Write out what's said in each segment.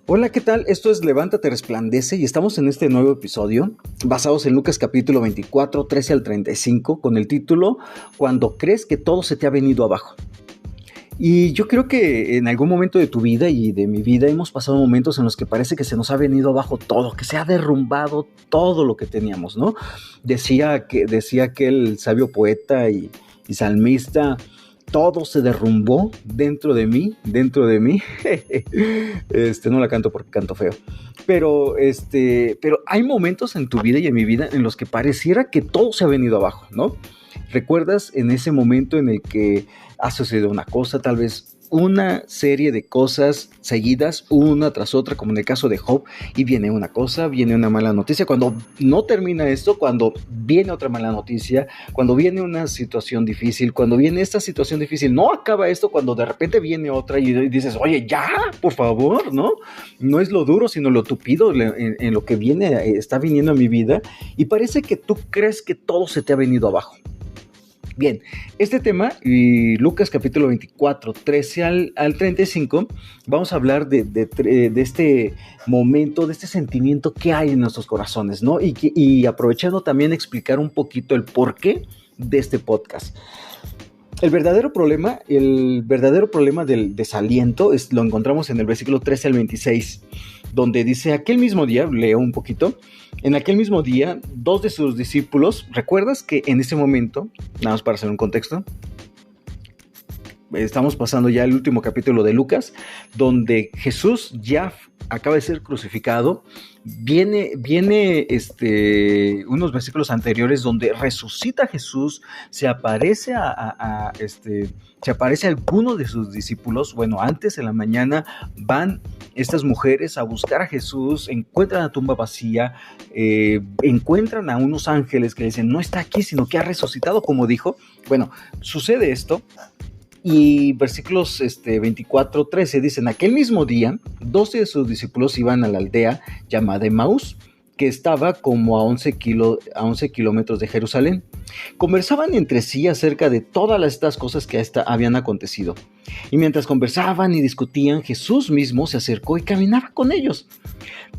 Hola, ¿qué tal? Esto es Levántate, Resplandece y estamos en este nuevo episodio basados en Lucas capítulo 24, 13 al 35 con el título Cuando crees que todo se te ha venido abajo. Y yo creo que en algún momento de tu vida y de mi vida hemos pasado momentos en los que parece que se nos ha venido abajo todo, que se ha derrumbado todo lo que teníamos, ¿no? Decía aquel sabio poeta y salmista: todo se derrumbó dentro de mí. No la canto porque canto feo. Pero hay momentos en tu vida y en mi vida en los que pareciera que todo se ha venido abajo, ¿no? ¿Recuerdas en ese momento en el que ha sucedido una cosa, tal vez una serie de cosas seguidas, una tras otra, como en el caso de Job, y viene una cosa, viene una mala noticia? Cuando no termina esto, cuando viene otra mala noticia, cuando viene una situación difícil, cuando viene esta situación difícil, no acaba esto, cuando de repente viene otra y dices, oye, ya, por favor, ¿no? No es lo duro, sino lo tupido en lo que viene, está viniendo a mi vida, y parece que tú crees que todo se te ha venido abajo. Bien, este tema, y Lucas capítulo 24, 13 al 35, vamos a hablar de este momento, de este sentimiento que hay en nuestros corazones, ¿no? Y aprovechando también explicar un poquito el porqué de este podcast. El verdadero problema del desaliento lo encontramos en el versículo 13 al 26, donde dice: aquel mismo día, leo un poquito, en aquel mismo día, dos de sus discípulos, ¿recuerdas que en ese momento, nada más para hacer un contexto, estamos pasando ya el último capítulo de Lucas, donde Jesús ya acaba de ser crucificado? Viene unos versículos anteriores donde resucita Jesús, se aparece a alguno de sus discípulos. Bueno, antes en la mañana van estas mujeres a buscar a Jesús, encuentran la tumba vacía, encuentran a unos ángeles que dicen: no está aquí, sino que ha resucitado, como dijo. Bueno, sucede esto. Y versículos 24, 13 dicen: aquel mismo día, 12 de sus discípulos iban a la aldea llamada Emaús, que estaba como a 11 kilómetros de Jerusalén. Conversaban entre sí acerca de todas estas cosas que habían acontecido. Y mientras conversaban y discutían, Jesús mismo se acercó y caminaba con ellos.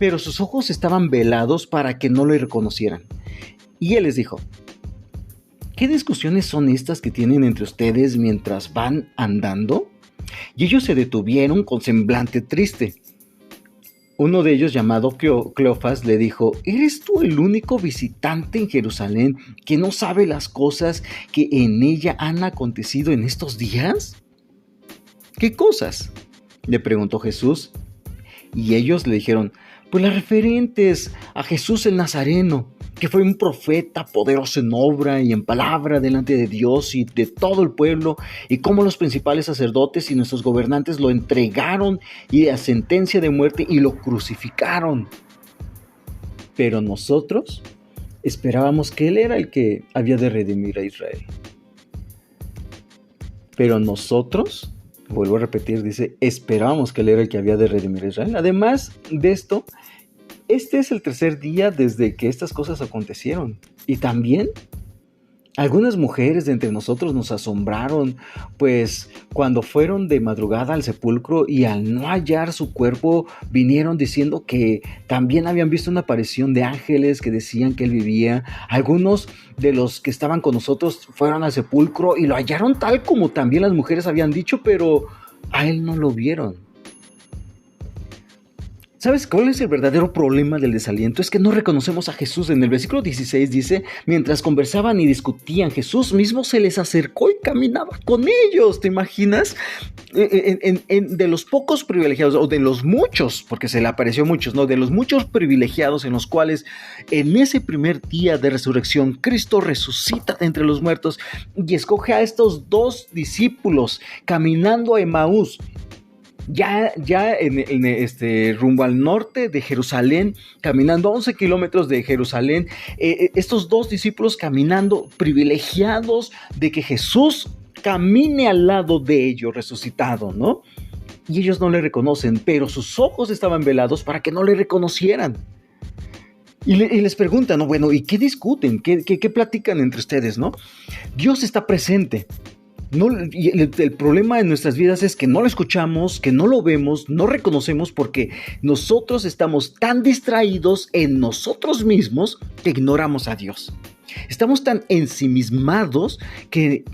Pero sus ojos estaban velados para que no le reconocieran. Y él les dijo: ¿qué discusiones son estas que tienen entre ustedes mientras van andando? Y ellos se detuvieron con semblante triste. Uno de ellos, llamado Cleofas, le dijo: ¿eres tú el único visitante en Jerusalén que no sabe las cosas que en ella han acontecido en estos días? ¿Qué cosas?, le preguntó Jesús. Y ellos le dijeron: pues las referentes a Jesús el Nazareno, que fue un profeta poderoso en obra y en palabra delante de Dios y de todo el pueblo, y cómo los principales sacerdotes y nuestros gobernantes lo entregaron y a sentencia de muerte y lo crucificaron. Pero nosotros esperábamos que Él era el que había de redimir a Israel. Pero nosotros, vuelvo a repetir, dice, esperábamos que Él era el que había de redimir a Israel. Además de esto, este es el tercer día desde que estas cosas acontecieron. Y también algunas mujeres de entre nosotros nos asombraron, pues cuando fueron de madrugada al sepulcro y al no hallar su cuerpo, vinieron diciendo que también habían visto una aparición de ángeles que decían que él vivía. Algunos de los que estaban con nosotros fueron al sepulcro y lo hallaron tal como también las mujeres habían dicho, pero a él no lo vieron. ¿Sabes cuál es el verdadero problema del desaliento? Es que no reconocemos a Jesús. En el versículo 16 dice: mientras conversaban y discutían, Jesús mismo se les acercó y caminaba con ellos. ¿Te imaginas? De los pocos privilegiados, o de los muchos, porque se le apareció a muchos, ¿no? De los muchos privilegiados en los cuales en ese primer día de resurrección Cristo resucita de entre los muertos y escoge a estos dos discípulos caminando a Emaús. Ya rumbo al norte de Jerusalén, caminando 11 kilómetros de Jerusalén, estos dos discípulos caminando, privilegiados de que Jesús camine al lado de ellos resucitado, ¿no? Y ellos no le reconocen, pero sus ojos estaban velados para que no le reconocieran. Y les preguntan, ¿no? Bueno, ¿y qué discuten? ¿Qué platican entre ustedes, no? Dios está presente. No, y el problema en nuestras vidas es que no lo escuchamos, que no lo vemos, no reconocemos porque nosotros estamos tan distraídos en nosotros mismos que ignoramos a Dios. Estamos tan ensimismados que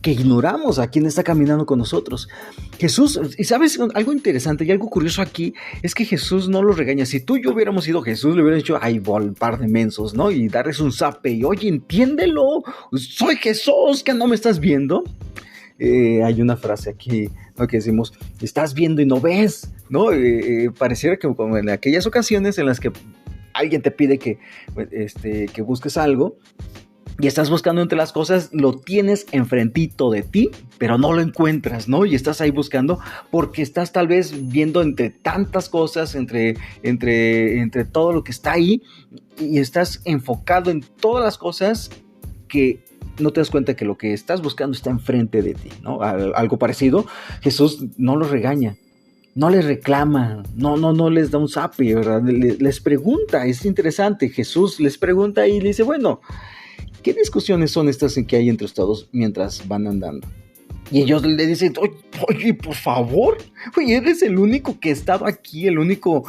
ignoramos a quien está caminando con nosotros. Jesús, y sabes, algo interesante y algo curioso aquí es que Jesús no los regaña. Si tú y yo hubiéramos sido Jesús, le hubieran dicho, ay, bol, par de mensos, ¿no? Y darles un zape y, oye, entiéndelo, soy Jesús, que no me estás viendo. Hay una frase aquí, ¿no?, que decimos, estás viendo y no ves, ¿no? Pareciera que como en aquellas ocasiones en las que alguien te pide que busques algo y estás buscando entre las cosas, lo tienes enfrentito de ti, pero no lo encuentras, ¿no? Y estás ahí buscando porque estás tal vez viendo entre tantas cosas, entre todo lo que está ahí, y estás enfocado en todas las cosas que no te das cuenta que lo que estás buscando está enfrente de ti, ¿no? Algo parecido, Jesús no los regaña, no les reclama, no les da un zape, ¿verdad? Les pregunta, es interesante, Jesús les pregunta y le dice, bueno, ¿qué discusiones son estas en que hay entre ustedes mientras van andando? Y ellos le dicen, oye, por favor, oye, eres el único que ha estado aquí, el único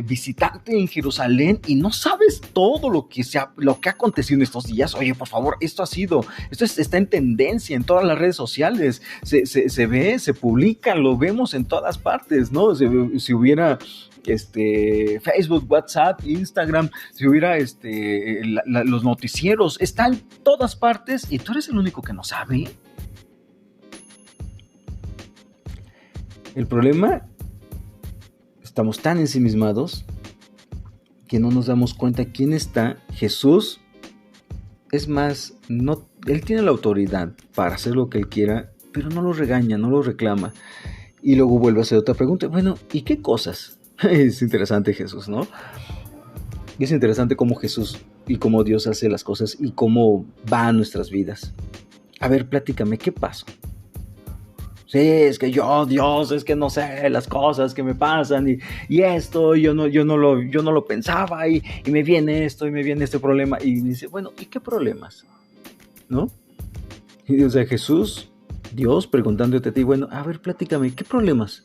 visitante en Jerusalén y no sabes todo lo que ha acontecido en estos días. Oye, por favor, esto está en tendencia en todas las redes sociales, se ve, se publica, lo vemos en todas partes, ¿no? Si hubiera Facebook, WhatsApp, Instagram, si hubiera los noticieros, está en todas partes y tú eres el único que no sabe. El problema, estamos tan ensimismados que no nos damos cuenta quién está. Jesús, es más, él tiene la autoridad para hacer lo que él quiera, pero no lo regaña, no lo reclama. Y luego vuelve a hacer otra pregunta. Bueno, ¿y qué cosas? Es interesante Jesús, ¿no? Y es interesante cómo Jesús y cómo Dios hace las cosas y cómo va a nuestras vidas. A ver, platícame, ¿qué pasó? Sí, es que Dios, es que no sé las cosas que me pasan y esto, yo no lo pensaba y me viene esto y me viene este problema. Y dice, bueno, ¿y qué problemas? ¿No? Y o sea, Jesús, Dios preguntándote a ti, bueno, a ver, platícame, ¿qué problemas?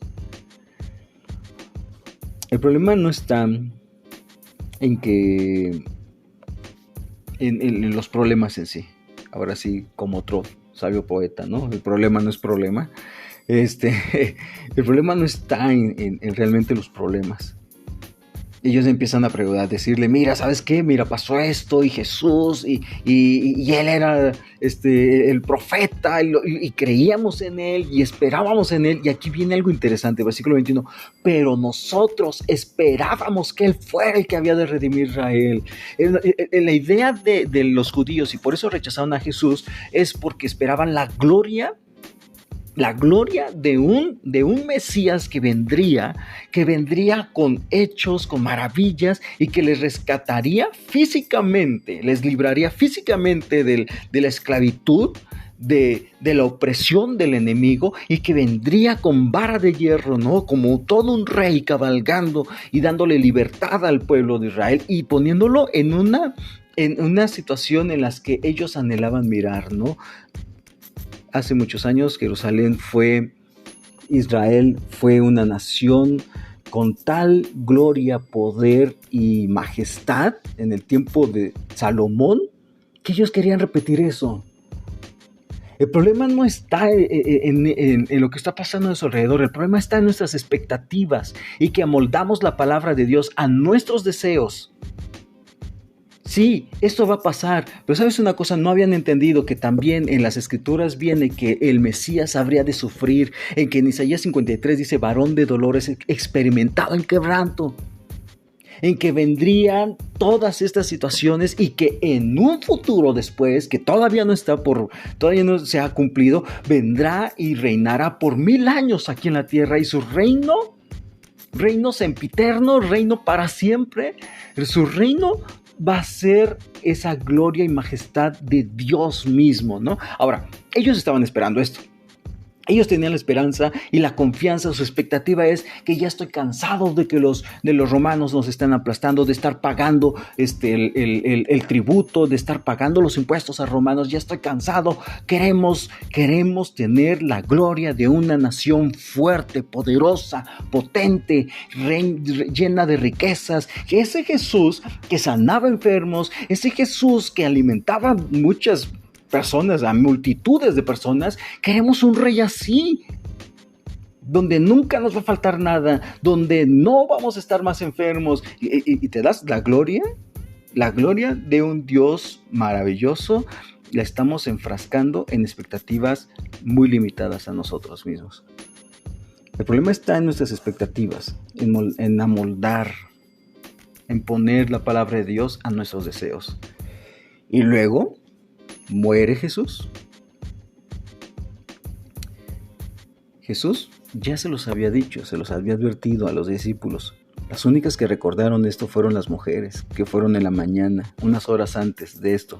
El problema no está en los problemas en sí. Ahora sí, como otro sabio poeta, ¿no? El problema no es problema. El problema no está en realmente los problemas. Ellos empiezan a preguntar, a decirle, mira, ¿sabes qué? Mira, pasó esto y Jesús y él era el profeta y creíamos en él y esperábamos en él. Y aquí viene algo interesante, versículo 21. Pero nosotros esperábamos que él fuera el que había de redimir a Israel. La idea de los judíos, y por eso rechazaron a Jesús, es porque esperaban la gloria de un Mesías que vendría con hechos, con maravillas y que les rescataría físicamente, les libraría físicamente de la esclavitud, de la opresión del enemigo, y que vendría con vara de hierro, ¿no? Como todo un rey cabalgando y dándole libertad al pueblo de Israel y poniéndolo en una situación en la que ellos anhelaban mirar, ¿no? Hace muchos años Israel fue una nación con tal gloria, poder y majestad en el tiempo de Salomón que ellos querían repetir eso. El problema no está en lo que está pasando a su alrededor, el problema está en nuestras expectativas y que amoldamos la palabra de Dios a nuestros deseos. Sí, esto va a pasar, pero ¿sabes una cosa? No habían entendido que también en las escrituras viene que el Mesías habría de sufrir, en que en Isaías 53 dice, varón de dolores, experimentado en quebranto, en que vendrían todas estas situaciones y que en un futuro después, que todavía no se ha cumplido, vendrá y reinará por 1000 años aquí en la tierra y su reino sempiterno, reino para siempre, su reino va a ser esa gloria y majestad de Dios mismo, ¿no? Ahora, ellos estaban esperando esto. Ellos tenían la esperanza y la confianza, su expectativa es que ya estoy cansado de que los romanos nos están aplastando, de estar pagando el tributo, de estar pagando los impuestos a romanos, ya estoy cansado, queremos tener la gloria de una nación fuerte, poderosa, potente, llena de riquezas. Ese Jesús que sanaba enfermos, ese Jesús que alimentaba muchas personas, a multitudes de personas, queremos un rey así, donde nunca nos va a faltar nada, donde no vamos a estar más enfermos, y te das la gloria de un Dios maravilloso, la estamos enfrascando en expectativas muy limitadas a nosotros mismos. El problema está en nuestras expectativas, en amoldar, en poner la palabra de Dios a nuestros deseos. Y luego muere Jesús. Jesús ya se los había dicho, se los había advertido a los discípulos. Las únicas que recordaron esto fueron las mujeres, que fueron en la mañana, unas horas antes de esto,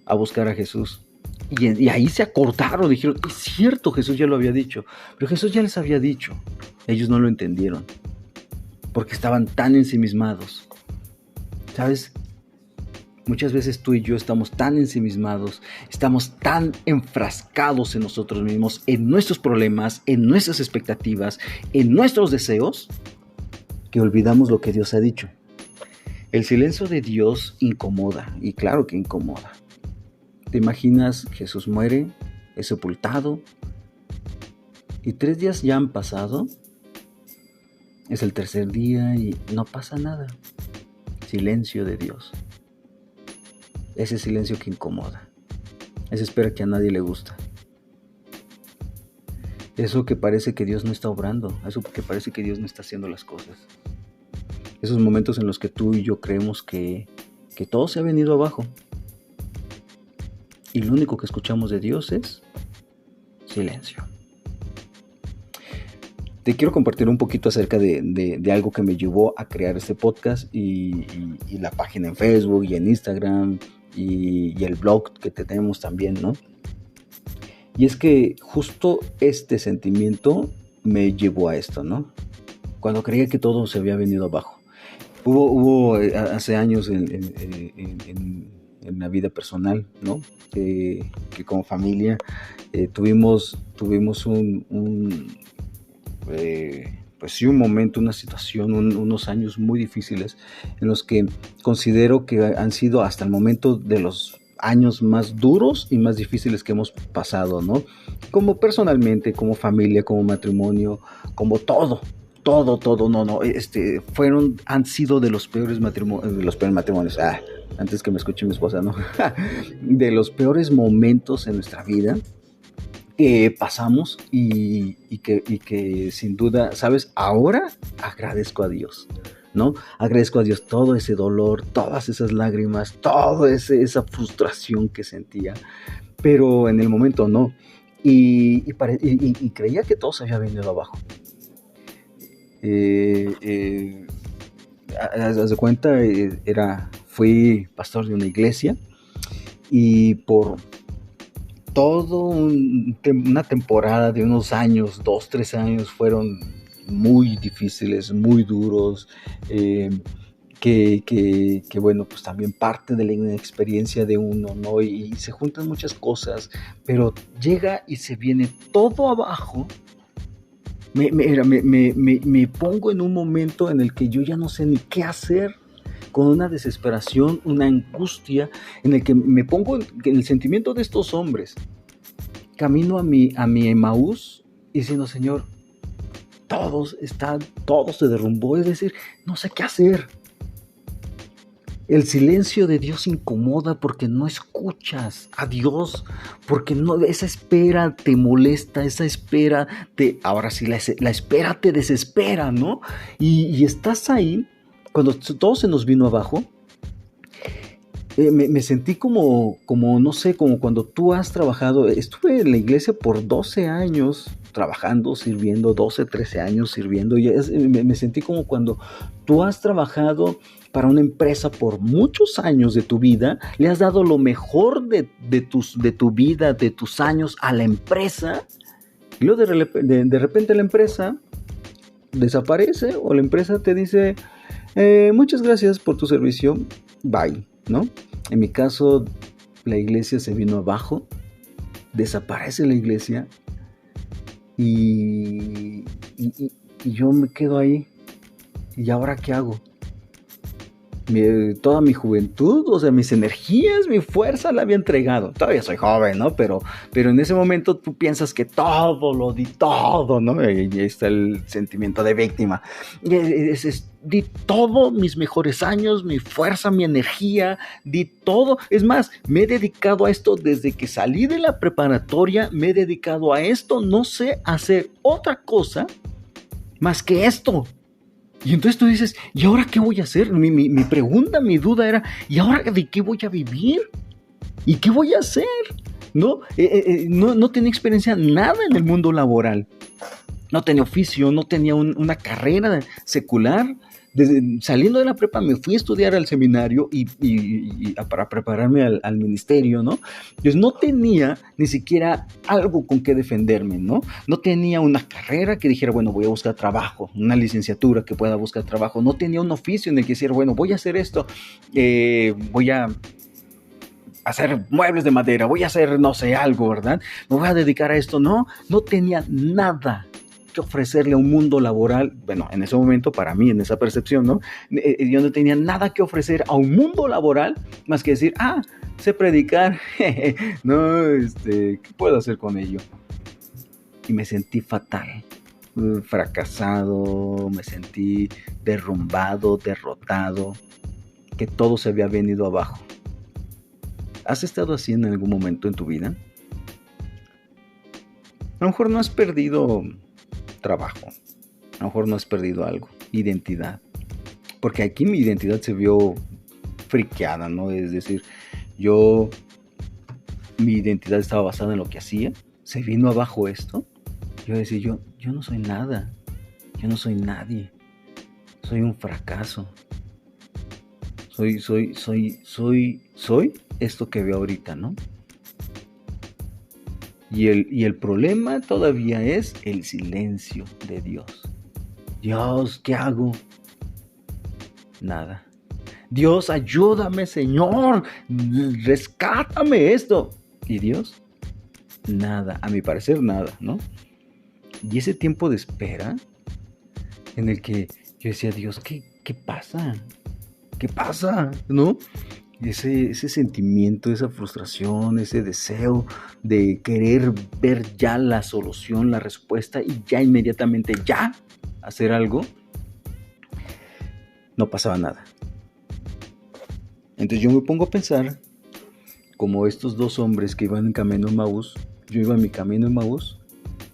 a buscar a Jesús. Y ahí se acordaron, dijeron, es cierto, Jesús ya lo había dicho. Pero Jesús ya les había dicho. Ellos no lo entendieron, porque estaban tan ensimismados. ¿Sabes? Muchas veces tú y yo estamos tan ensimismados, estamos tan enfrascados en nosotros mismos, en nuestros problemas, en nuestras expectativas, en nuestros deseos, que olvidamos lo que Dios ha dicho. El silencio de Dios incomoda, y claro que incomoda. ¿Te imaginas? Jesús muere, es sepultado, y 3 días ya han pasado. Es el tercer día y no pasa nada. Silencio de Dios. Ese silencio que incomoda. Esa espera que a nadie le gusta. Eso que parece que Dios no está obrando. Eso que parece que Dios no está haciendo las cosas. Esos momentos en los que tú y yo creemos que todo se ha venido abajo. Y lo único que escuchamos de Dios es silencio. Te quiero compartir un poquito acerca de algo que me llevó a crear este podcast y la página en Facebook y en Instagram y el blog que tenemos también, ¿no? Y es que justo este sentimiento me llevó a esto, ¿no? Cuando creía que todo se había venido abajo. Hubo hace años en la vida personal, ¿no? Que como familia tuvimos pues sí, un momento, una situación, unos años muy difíciles en los que considero que han sido hasta el momento de los años más duros y más difíciles que hemos pasado, ¿no? Como personalmente, como familia, como matrimonio, como todo, han sido de los peores matrimonios, antes que me escuche mi esposa, ¿no? De los peores momentos en nuestra vida que pasamos y que sin duda, ¿sabes? Ahora agradezco a Dios, ¿no? Agradezco a Dios todo ese dolor, todas esas lágrimas, toda esa frustración que sentía, pero en el momento no. Y creía que todo se había venido abajo. Haz de cuenta, fui pastor de una iglesia y por todo una temporada de unos años, 2, 3 años, fueron muy difíciles, muy duros, que bueno, pues también parte de la inexperiencia de uno, ¿no? Y se juntan muchas cosas, pero llega y se viene todo abajo. Me pongo en un momento en el que yo ya no sé ni qué hacer, con una desesperación, una angustia, en el que me pongo en el sentimiento de estos hombres. Camino a mi Emaús diciendo, Señor, todo se derrumbó, es decir, no sé qué hacer. El silencio de Dios incomoda porque no escuchas a Dios, porque esa espera te molesta, esa espera ahora sí, la espera te desespera, ¿no? Y estás ahí, cuando todo se nos vino abajo, me sentí como, no sé, como cuando tú has trabajado. Estuve en la iglesia por 12 años trabajando, sirviendo, 12, 13 años sirviendo. Y me sentí como cuando tú has trabajado para una empresa por muchos años de tu vida, le has dado lo mejor de tu vida, de tus años a la empresa, Y luego de repente la empresa desaparece o la empresa te dice, muchas gracias por tu servicio, bye, ¿no? En mi caso, la iglesia se vino abajo, desaparece la iglesia y yo me quedo ahí. ¿Y ahora qué hago? Toda mi juventud, o sea, mis energías, mi fuerza la había entregado. Todavía soy joven, ¿no? Pero en ese momento tú piensas que todo lo di todo, ¿no? Y ahí está el sentimiento de víctima. Di todo, mis mejores años, mi fuerza, mi energía, di todo. Es más, me he dedicado a esto desde que salí de la preparatoria, me he dedicado a esto, no sé hacer otra cosa más que esto. Y entonces tú dices, ¿y ahora qué voy a hacer? Mi pregunta, mi duda era, ¿y ahora de qué voy a vivir? ¿Y qué voy a hacer? ¿No? No tenía experiencia nada en el mundo laboral. No tenía oficio, no tenía una carrera secular. Saliendo de la prepa me fui a estudiar al seminario y para prepararme al ministerio, ¿no? Pues no tenía ni siquiera algo con que defenderme, ¿no? No tenía una carrera que dijera, bueno, voy a buscar trabajo, una licenciatura que pueda buscar trabajo. No tenía un oficio en el que decir, bueno, voy a hacer esto, voy a hacer muebles de madera, voy a hacer, no sé, algo, ¿verdad? Me voy a dedicar a esto. No tenía nada que ofrecerle a un mundo laboral, bueno, en ese momento para mí, en esa percepción, ¿no? Yo no tenía nada que ofrecer a un mundo laboral más que decir, sé predicar, no, ¿qué puedo hacer con ello? Y me sentí fatal, fracasado, me sentí derrumbado, derrotado, que todo se había venido abajo. ¿Has estado así en algún momento en tu vida? A lo mejor no has perdido trabajo, a lo mejor no has perdido algo, identidad, porque aquí mi identidad se vio friqueada, ¿no? Es decir, mi identidad estaba basada en lo que hacía, se vino abajo esto, yo decía, yo no soy nada, yo no soy nadie, soy un fracaso, soy esto que veo ahorita, ¿no? Y el problema todavía es el silencio de Dios. Dios, ¿qué hago? Nada. Dios, ayúdame, Señor, rescátame esto. ¿Y Dios? Nada, a mi parecer nada, ¿no? Y ese tiempo de espera en el que yo decía, Dios, ¿qué pasa? ¿Qué pasa? ¿No? Ese sentimiento, esa frustración, ese deseo de querer ver ya la solución, la respuesta y ya inmediatamente ya hacer algo, no pasaba nada. Entonces yo me pongo a pensar como estos dos hombres que iban en camino a Emaús. Yo iba en mi camino a Emaús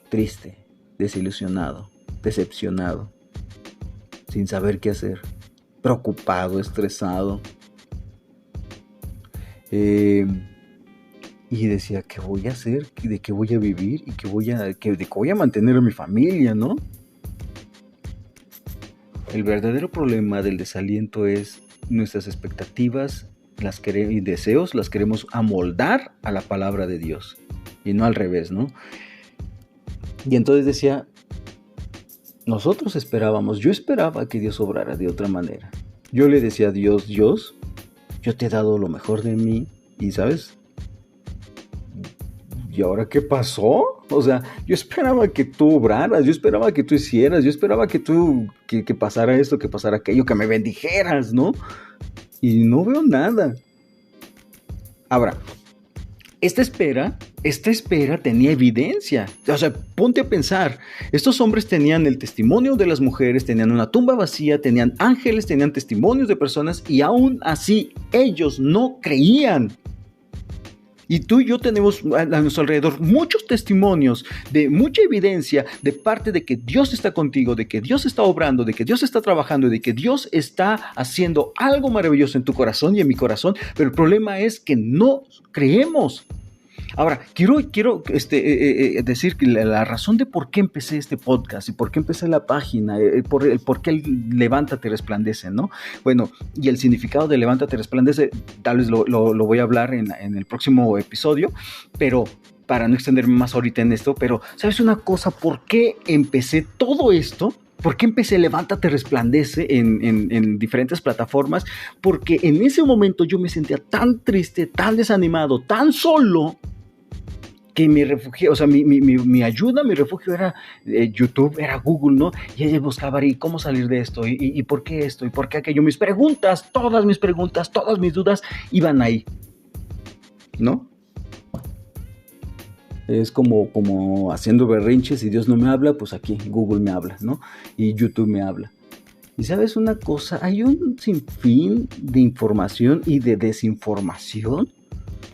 triste, desilusionado, decepcionado, sin saber qué hacer, preocupado, estresado. Y decía, ¿qué voy a hacer? ¿De qué voy a vivir? ¿Y de qué voy a mantener a mi familia, no? El verdadero problema del desaliento es nuestras expectativas y deseos las queremos amoldar a la palabra de Dios y no al revés, ¿no? Y entonces decía, yo esperaba que Dios obrara de otra manera. Yo le decía a Dios, yo te he dado lo mejor de mí y, ¿sabes? ¿Y ahora qué pasó? O sea, yo esperaba que tú obraras, yo esperaba que tú hicieras, yo esperaba que pasara esto, que pasara aquello, que me bendijeras, ¿no? Y no veo nada. Ahora, esta espera tenía evidencia. O sea, ponte a pensar. Estos hombres tenían el testimonio de las mujeres, tenían una tumba vacía, tenían ángeles, tenían testimonios de personas y aún así ellos no creían. Y tú y yo tenemos a nuestro alrededor muchos testimonios de mucha evidencia de parte de que Dios está contigo, de que Dios está obrando, de que Dios está trabajando, de que Dios está haciendo algo maravilloso en tu corazón y en mi corazón, pero el problema es que no creemos. Ahora, quiero decir que la razón de por qué empecé este podcast y por qué empecé la página, por qué el Levántate Resplandece, ¿no? Bueno, y el significado de Levántate Resplandece, tal vez lo voy a hablar en el próximo episodio, pero para no extenderme más ahorita en esto, pero ¿sabes una cosa? ¿Por qué empecé todo esto? ¿Por qué empecé Levántate Resplandece en diferentes plataformas? Porque en ese momento yo me sentía tan triste, tan desanimado, tan solo, que mi refugio, o sea, mi ayuda, mi refugio era YouTube, era Google, ¿no? Y ella buscaba, ¿y cómo salir de esto? ¿Y por qué esto? ¿Y por qué aquello? Mis preguntas, todas mis dudas iban ahí, ¿no? Es como haciendo berrinches y Dios no me habla, pues aquí Google me habla, ¿no? Y YouTube me habla. Y sabes una cosa, hay un sinfín de información y de desinformación.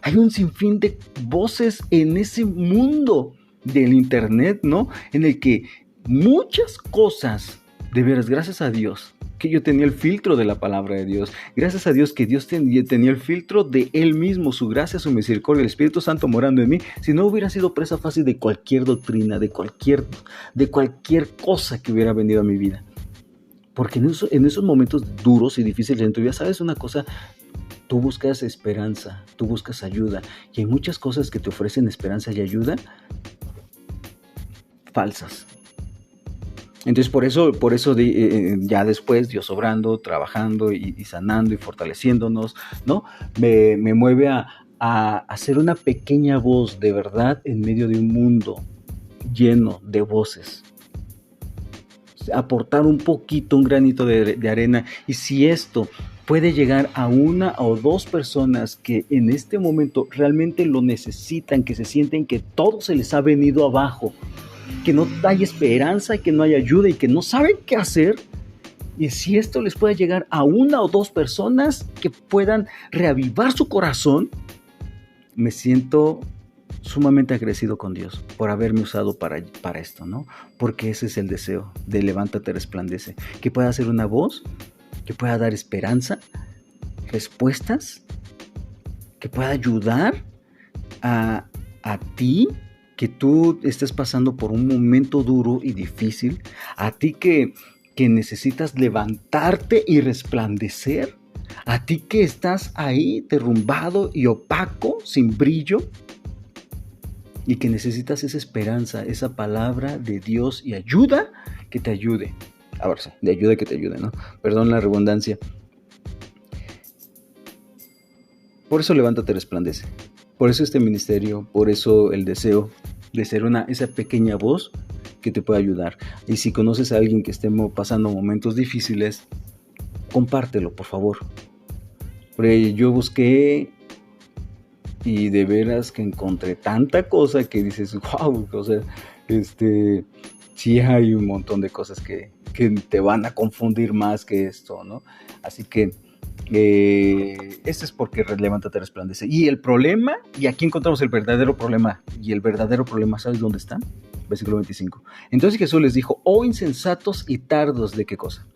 Hay un sinfín de voces en ese mundo del internet, ¿no? En el que muchas cosas, de veras, gracias a Dios, que yo tenía el filtro de la palabra de Dios. Gracias a Dios que Dios tenía el filtro de Él mismo, su gracia, su misericordia, el Espíritu Santo morando en mí. Si no, hubiera sido presa fácil de cualquier doctrina, de cualquier cosa que hubiera venido a mi vida. Porque en esos momentos duros y difíciles en tu vida, ¿sabes una cosa? Tú buscas esperanza, tú buscas ayuda. Y hay muchas cosas que te ofrecen esperanza y ayuda falsas. Entonces por eso ya después Dios obrando, trabajando y sanando y fortaleciéndonos, ¿no? Me mueve a hacer una pequeña voz de verdad en medio de un mundo lleno de voces. Aportar un granito de arena. Y si esto puede llegar a una o dos personas que en este momento realmente lo necesitan, que se sienten que todo se les ha venido abajo, que no hay esperanza, que no hay ayuda y que no saben qué hacer, y si esto les puede llegar a una o dos personas que puedan reavivar su corazón, me siento sumamente agradecido con Dios por haberme usado para esto, ¿no? Porque ese es el deseo de Levántate Resplandece, que pueda ser una voz, que pueda dar esperanza, respuestas, que pueda ayudar a ti, que tú estés pasando por un momento duro y difícil, a ti que necesitas levantarte y resplandecer, a ti que estás ahí derrumbado y opaco, sin brillo, y que necesitas esa esperanza, esa palabra de Dios y ayuda que te ayude. Ahora sí, de ayuda que te ayude, ¿no? Perdón la redundancia. Por eso Levántate Resplandece. Por eso este ministerio, por eso el deseo de ser esa pequeña voz que te pueda ayudar. Y si conoces a alguien que esté pasando momentos difíciles, compártelo, por favor. Porque yo busqué y de veras que encontré tanta cosa que dices, wow, o sea, sí hay un montón de cosas que te van a confundir más que esto, ¿no? Así que este es porque Levántate Resplandece. Y el problema, y aquí encontramos el verdadero problema, y el verdadero problema, ¿sabes dónde está? Versículo 25. Entonces Jesús les dijo, oh insensatos y tardos, ¿de qué cosa?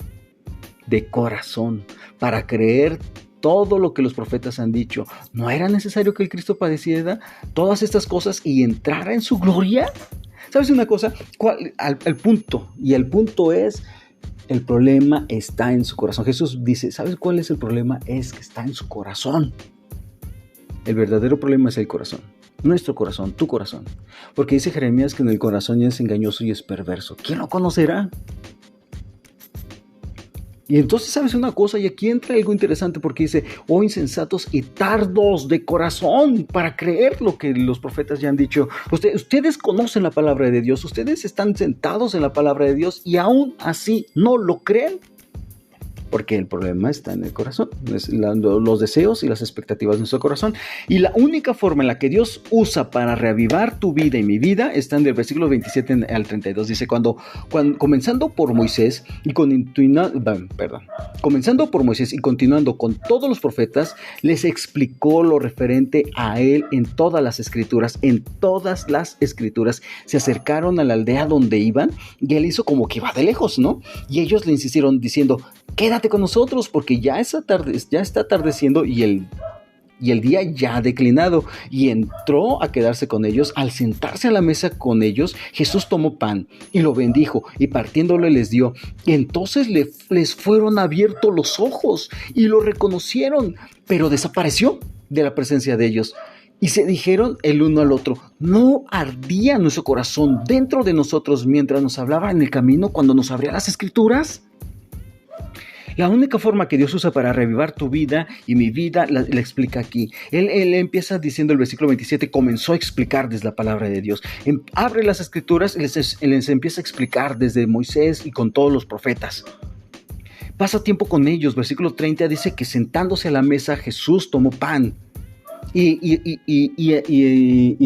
De corazón, para creer todo lo que los profetas han dicho. ¿No era necesario que el Cristo padeciera todas estas cosas y entrara en su gloria? ¿Sabes una cosa? El punto es, el problema está en su corazón. Jesús dice, ¿sabes cuál es el problema? Es que está en su corazón. El verdadero problema es el corazón. Nuestro corazón, tu corazón. Porque dice Jeremías que en el corazón es engañoso y es perverso. ¿Quién lo conocerá? Y entonces, ¿sabes una cosa? Y aquí entra algo interesante porque dice, oh insensatos y tardos de corazón para creer lo que los profetas ya han dicho. Ustedes conocen la palabra de Dios, ustedes están sentados en la palabra de Dios y aún así no lo creen. Porque el problema está en el corazón, los deseos y las expectativas de nuestro corazón. Y la única forma en la que Dios usa para reavivar tu vida y mi vida está en el versículo 27 al 32. Dice, comenzando por Moisés y continuando con todos los profetas, les explicó lo referente a él en todas las escrituras. En todas las escrituras se acercaron a la aldea donde iban y él hizo como que iba de lejos, ¿no? Y ellos le insistieron diciendo, quédate con nosotros porque ya está atardeciendo y el día ya ha declinado. Y entró a quedarse con ellos. Al sentarse a la mesa con ellos, Jesús tomó pan y lo bendijo y partiéndolo les dio. Y entonces les fueron abiertos los ojos y lo reconocieron, pero desapareció de la presencia de ellos. Y se dijeron el uno al otro, ¿no ardía nuestro corazón dentro de nosotros mientras nos hablaba en el camino cuando nos abría las escrituras? La única forma que Dios usa para revivar tu vida y mi vida la explica aquí. Él empieza diciendo el versículo 27, comenzó a explicar desde la palabra de Dios. Abre las escrituras y les empieza a explicar desde Moisés y con todos los profetas. Pasa tiempo con ellos. Versículo 30 dice que sentándose a la mesa Jesús tomó pan. Y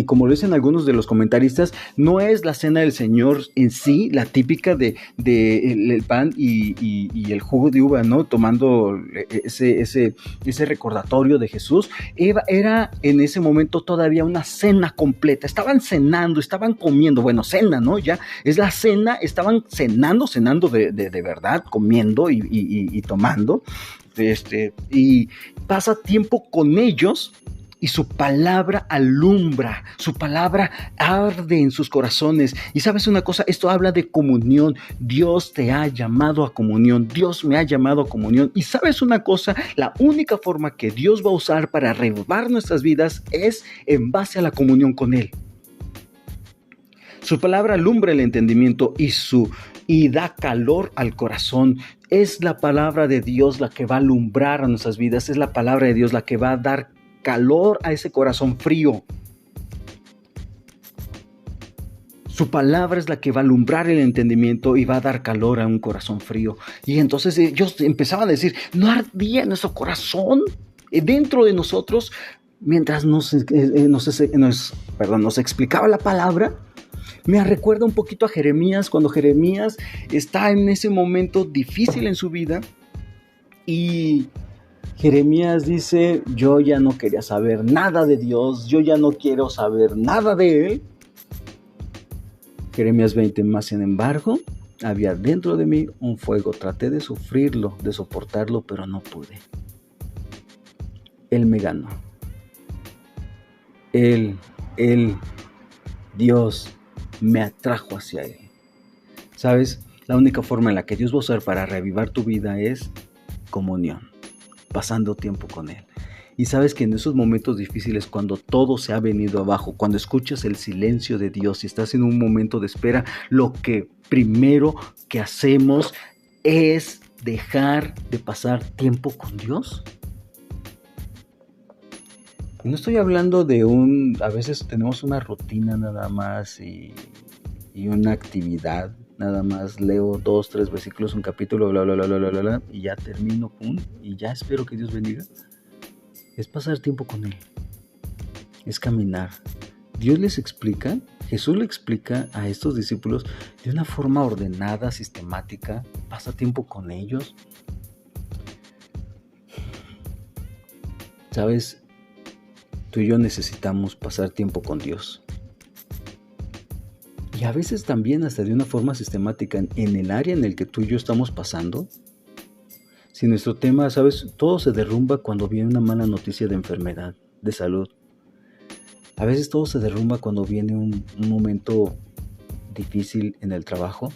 como lo dicen algunos de los comentaristas, no es la cena del Señor en sí, la típica de el pan y el jugo de uva, ¿no? Tomando ese recordatorio de Jesús. Era en ese momento todavía una cena completa. Estaban cenando, estaban comiendo. Bueno, cena, ¿no? Ya es la cena, estaban cenando de verdad, comiendo y tomando. Y pasa tiempo con ellos. Y su palabra alumbra, su palabra arde en sus corazones. Y sabes una cosa, esto habla de comunión. Dios te ha llamado a comunión, Dios me ha llamado a comunión. Y sabes una cosa, la única forma que Dios va a usar para renovar nuestras vidas es en base a la comunión con Él. Su palabra alumbra el entendimiento y da calor al corazón. Es la palabra de Dios la que va a alumbrar a nuestras vidas, es la palabra de Dios la que va a dar calor a ese corazón frío. Su palabra es la que va a alumbrar el entendimiento y va a dar calor a un corazón frío. Y entonces ellos empezaban a decir, ¿no ardía nuestro corazón dentro de nosotros mientras nos explicaba la palabra? Me recuerda un poquito a Jeremías, cuando Jeremías está en ese momento difícil en su vida y Jeremías dice, yo ya no quería saber nada de Dios, yo ya no quiero saber nada de Él. Jeremías 20, más sin embargo, había dentro de mí un fuego, traté de sufrirlo, de soportarlo, pero no pude. Él me ganó. Dios me atrajo hacia Él. ¿Sabes? La única forma en la que Dios va a usar para reavivar tu vida es comunión, pasando tiempo con Él. Y sabes que en esos momentos difíciles, cuando todo se ha venido abajo, cuando escuchas el silencio de Dios y estás en un momento de espera, lo que primero que hacemos es dejar de pasar tiempo con Dios. Y no estoy hablando de a veces tenemos una rutina nada más y una actividad. Nada más leo 2, 3 versículos, un capítulo, bla, bla, bla, bla, bla, bla, y ya termino, y ya espero que Dios bendiga. Es pasar tiempo con Él. Es caminar. Dios les explica, Jesús le explica a estos discípulos de una forma ordenada, sistemática. Pasa tiempo con ellos. ¿Sabes? Tú y yo necesitamos pasar tiempo con Dios. Y a veces también hasta de una forma sistemática en el área en el que tú y yo estamos pasando. Si nuestro tema, ¿sabes? Todo se derrumba cuando viene una mala noticia de enfermedad, de salud. A veces todo se derrumba cuando viene un momento difícil en el trabajo.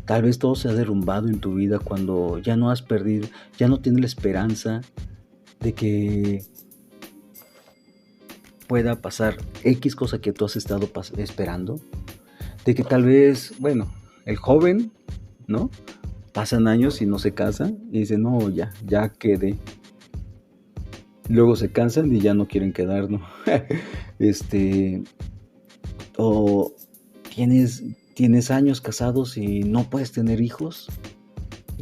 Tal vez todo se ha derrumbado en tu vida cuando ya no has perdido, ya no tienes la esperanza de que pueda pasar X cosa que tú has estado esperando, de que tal vez, bueno, el joven, ¿no? Pasan años y no se casa y dicen, no, ya quedé. Luego se cansan y ya no quieren quedar, ¿no? O tienes años casados y no puedes tener hijos.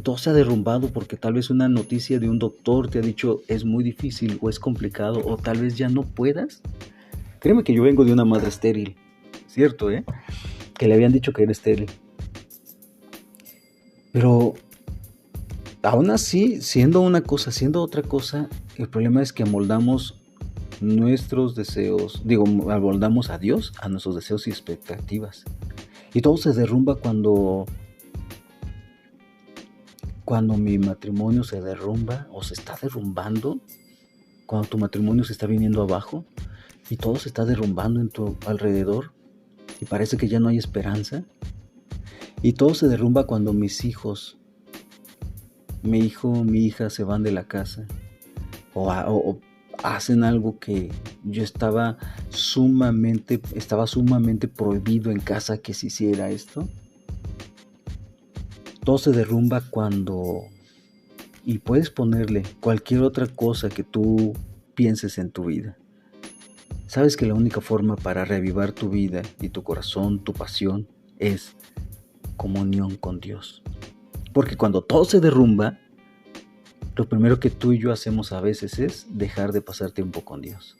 Todo se ha derrumbado porque tal vez una noticia de un doctor te ha dicho es muy difícil o es complicado o tal vez ya no puedas. Créeme que yo vengo de una madre estéril, ¿cierto? Que le habían dicho que era estéril. Pero aún así, siendo una cosa, siendo otra cosa, el problema es que amoldamos nuestros deseos, amoldamos a Dios a nuestros deseos y expectativas. Y todo se derrumba cuando mi matrimonio se derrumba o se está derrumbando, cuando tu matrimonio se está viniendo abajo y todo se está derrumbando en tu alrededor y parece que ya no hay esperanza. Y todo se derrumba cuando mis hijos, mi hijo, mi hija se van de la casa o hacen algo que yo estaba sumamente prohibido en casa que se hiciera esto. Todo se derrumba cuando, y puedes ponerle cualquier otra cosa que tú pienses en tu vida. Sabes que la única forma para reavivar tu vida y tu corazón, tu pasión, es comunión con Dios. Porque cuando todo se derrumba, lo primero que tú y yo hacemos a veces es dejar de pasar tiempo con Dios.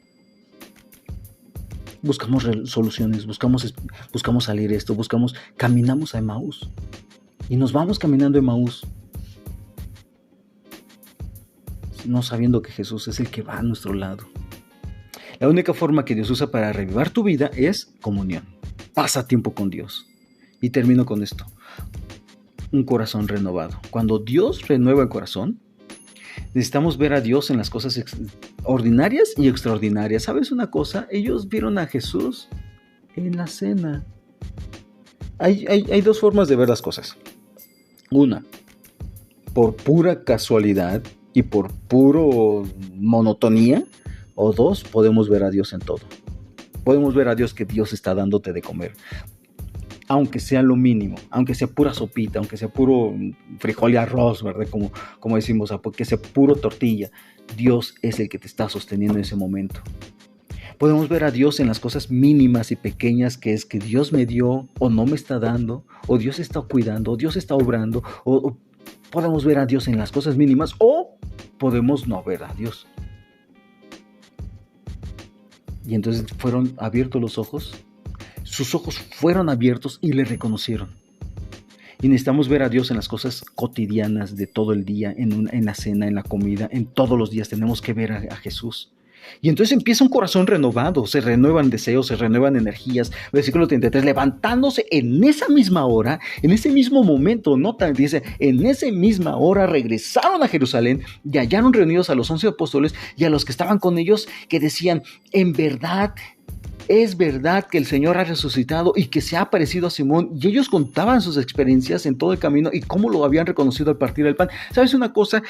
Buscamos soluciones, buscamos salir esto, caminamos a Emaús. Y nos vamos caminando a Emaús, no sabiendo que Jesús es el que va a nuestro lado. La única forma que Dios usa para reavivar tu vida es comunión. Pasa tiempo con Dios. Y termino con esto. Un corazón renovado. Cuando Dios renueva el corazón, necesitamos ver a Dios en las cosas ordinarias y extraordinarias. ¿Sabes una cosa? Ellos vieron a Jesús en la cena. Hay dos formas de ver las cosas. Una, por pura casualidad y por puro monotonía. O dos, podemos ver a Dios en todo. Podemos ver a Dios que Dios está dándote de comer. Aunque sea lo mínimo, aunque sea pura sopita, aunque sea puro frijol y arroz, ¿verdad? Como decimos, que sea puro tortilla. Dios es el que te está sosteniendo en ese momento. Podemos ver a Dios en las cosas mínimas y pequeñas, que es que Dios me dio o no me está dando, o Dios está cuidando, o Dios está obrando, o podemos ver a Dios en las cosas mínimas, o podemos no ver a Dios. Y entonces fueron abiertos los ojos, sus ojos fueron abiertos y le reconocieron. Y necesitamos ver a Dios en las cosas cotidianas de todo el día, en la cena, en la comida, en todos los días tenemos que ver a Jesús. Y entonces empieza un corazón renovado, se renuevan deseos, se renuevan energías. Versículo 33, levantándose en esa misma hora, en ese mismo momento, nota, dice, en esa misma hora regresaron a Jerusalén y hallaron reunidos a los 11 apóstoles y a los que estaban con ellos, que decían, en verdad, es verdad que el Señor ha resucitado y que se ha aparecido a Simón. Y ellos contaban sus experiencias en todo el camino y cómo lo habían reconocido al partir el pan. ¿Sabes una cosa?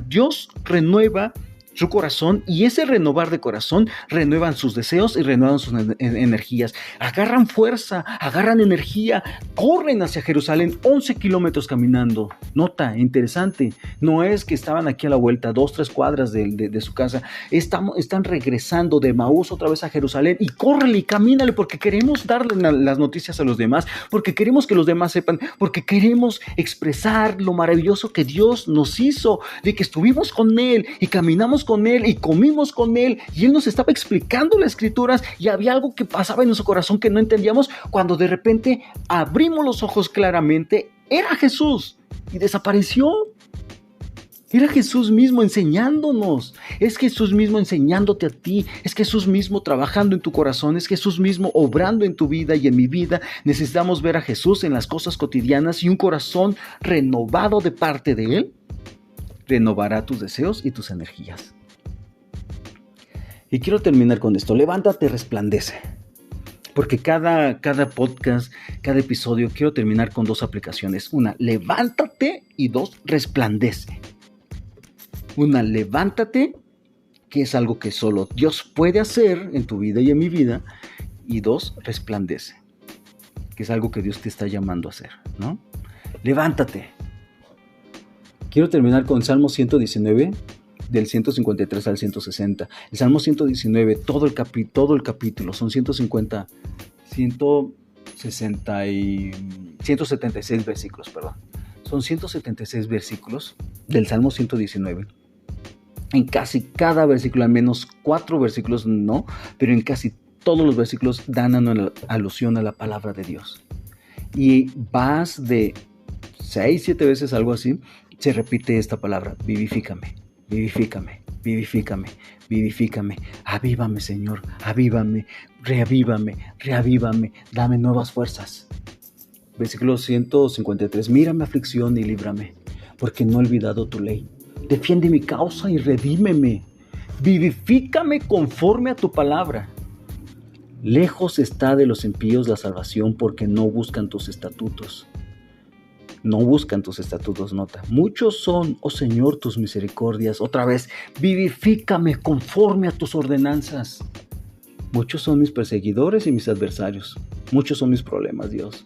Dios renueva su corazón, y ese renovar de corazón renuevan sus deseos y renuevan sus energías. Agarran fuerza, agarran energía, corren hacia Jerusalén, 11 kilómetros caminando. Nota, interesante, no es que estaban aquí a la vuelta, 2-3 cuadras de su casa. Están regresando de Emaús otra vez a Jerusalén, y córrele y camínale, porque queremos darle las noticias a los demás, porque queremos que los demás sepan, porque queremos expresar lo maravilloso que Dios nos hizo, de que estuvimos con Él y caminamos con Él y comimos con Él, y Él nos estaba explicando las escrituras, y había algo que pasaba en nuestro corazón que no entendíamos. Cuando de repente abrimos los ojos claramente, era Jesús, y desapareció. Era Jesús mismo enseñándonos, es Jesús mismo enseñándote a ti, es Jesús mismo trabajando en tu corazón, es Jesús mismo obrando en tu vida y en mi vida. Necesitamos ver a Jesús en las cosas cotidianas, y un corazón renovado de parte de Él renovará tus deseos y tus energías. Y quiero terminar con esto. Levántate, resplandece. Porque cada podcast, cada episodio, quiero terminar con 2 aplicaciones. Una, levántate, y 2, resplandece. Una, levántate, que es algo que solo Dios puede hacer en tu vida y en mi vida. Y 2, resplandece, que es algo que Dios te está llamando a hacer, ¿no? Levántate. Quiero terminar con Salmo 119, del 153 al 160. El Salmo 119, todo el capítulo, son 176 versículos, perdón. Son 176 versículos del Salmo 119. En casi cada versículo, al menos 4 versículos no, pero en casi todos los versículos dan alusión a la palabra de Dios. Y vas de 6-7 veces, algo así, se repite esta palabra: vivifícame, vivifícame, vivifícame, vivifícame. Avívame, Señor, avívame, reavívame, dame nuevas fuerzas. Versículo 153, mira mi aflicción y líbrame, porque no he olvidado tu ley. Defiende mi causa y redímeme. Vivifícame conforme a tu palabra. Lejos está de los impíos la salvación, porque no buscan tus estatutos. No buscan tus estatutos, nota. Muchos son, oh Señor, tus misericordias. Otra vez, vivifícame conforme a tus ordenanzas. Muchos son mis perseguidores y mis adversarios. Muchos son mis problemas, Dios.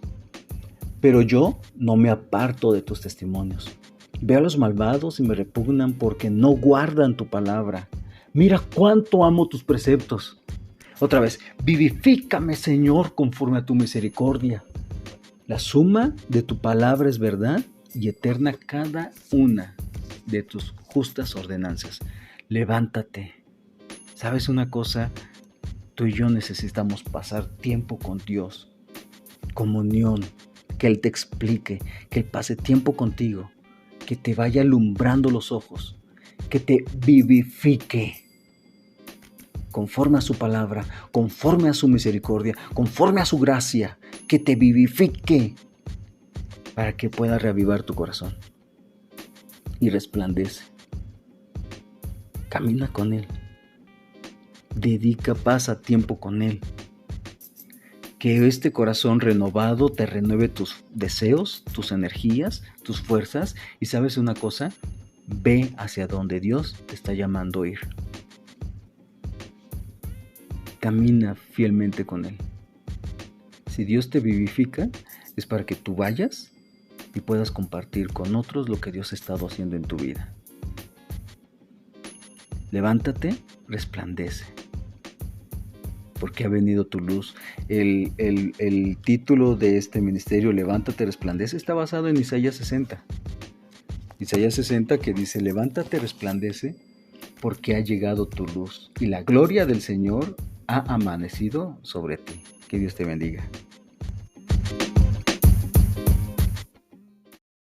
Pero yo no me aparto de tus testimonios. Veo a los malvados y me repugnan porque no guardan tu palabra. Mira cuánto amo tus preceptos. Otra vez, vivifícame, Señor, conforme a tu misericordia. La suma de tu palabra es verdad y eterna cada una de tus justas ordenanzas. Levántate. ¿Sabes una cosa? Tú y yo necesitamos pasar tiempo con Dios. Comunión. Que Él te explique, que Él pase tiempo contigo, que te vaya alumbrando los ojos, que te vivifique conforme a su palabra, conforme a su misericordia, conforme a su gracia, que te vivifique para que pueda reavivar tu corazón y resplandece. Camina con Él, pasa tiempo con Él. Que este corazón renovado te renueve tus deseos, tus energías, tus fuerzas. Y ¿sabes una cosa? Ve hacia donde Dios te está llamando a ir. Camina fielmente con Él. Si Dios te vivifica, es para que tú vayas y puedas compartir con otros lo que Dios ha estado haciendo en tu vida. Levántate, resplandece. Porque ha venido tu luz. El título de este ministerio, Levántate, resplandece, está basado en Isaías 60. Isaías 60 que dice, levántate, resplandece, porque ha llegado tu luz y la gloria del Señor ha amanecido sobre ti. Que Dios te bendiga.